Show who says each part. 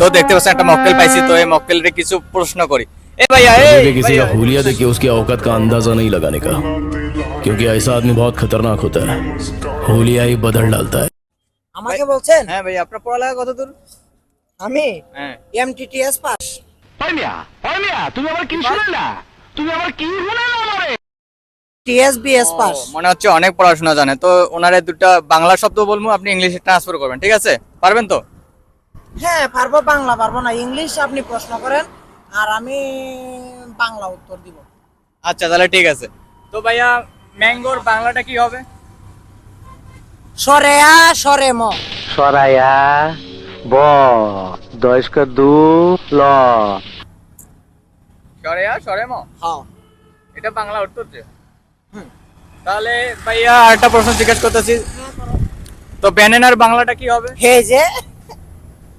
Speaker 1: তো দেখতে পাচ্ছেন একটা মক্কেল পাইছি, তো এই মক্কেলরে কিছু প্রশ্ন করি। এ ভাইয়া
Speaker 2: मुझे किसी का हुलिया देख के उसकी औकात का अंदाजा नहीं लगाने का, क्योंकि ऐसा आदमी बहुत खतरनाक होता है। हुलिया ही बदल डालता है।
Speaker 3: আমাকে বলছেন?
Speaker 1: হ্যাঁ ভাই, আপনার পড়ালেখা কত দূর?
Speaker 3: আমি
Speaker 1: হ্যাঁ।
Speaker 3: MTTS pass. TS BS pass.
Speaker 1: মনে হচ্ছে অনেক পড়াশোনা জানে। তো ওনারে দুটো বাংলা শব্দ বলবো, আপনি ইংলিশে ট্রান্সফার করবেন, ঠিক আছে? পারবেন তো?
Speaker 3: হ্যাঁ পারবো, বাংলা পারবো না, ইংলিশ আপনি প্রশ্ন করেন আর আমি বাংলা উত্তর দিব।
Speaker 1: আচ্ছা তাহলে ঠিক আছে। তো ভাইয়া ম্যাঙ্গোর বাংলাটা কি হবে?
Speaker 3: সরেয়া সরে ম।
Speaker 4: সরায়া ব দয়স্ক দু ল
Speaker 1: সরেয়া সরেম,
Speaker 3: হ্যাঁ।
Speaker 1: এটা বাংলা উত্তর যে। তাহলে ভাইয়া একটা প্রশ্ন জিজ্ঞেস করতেছি, তো ব্যানানার বাংলাটা কি হবে?
Speaker 3: হে যে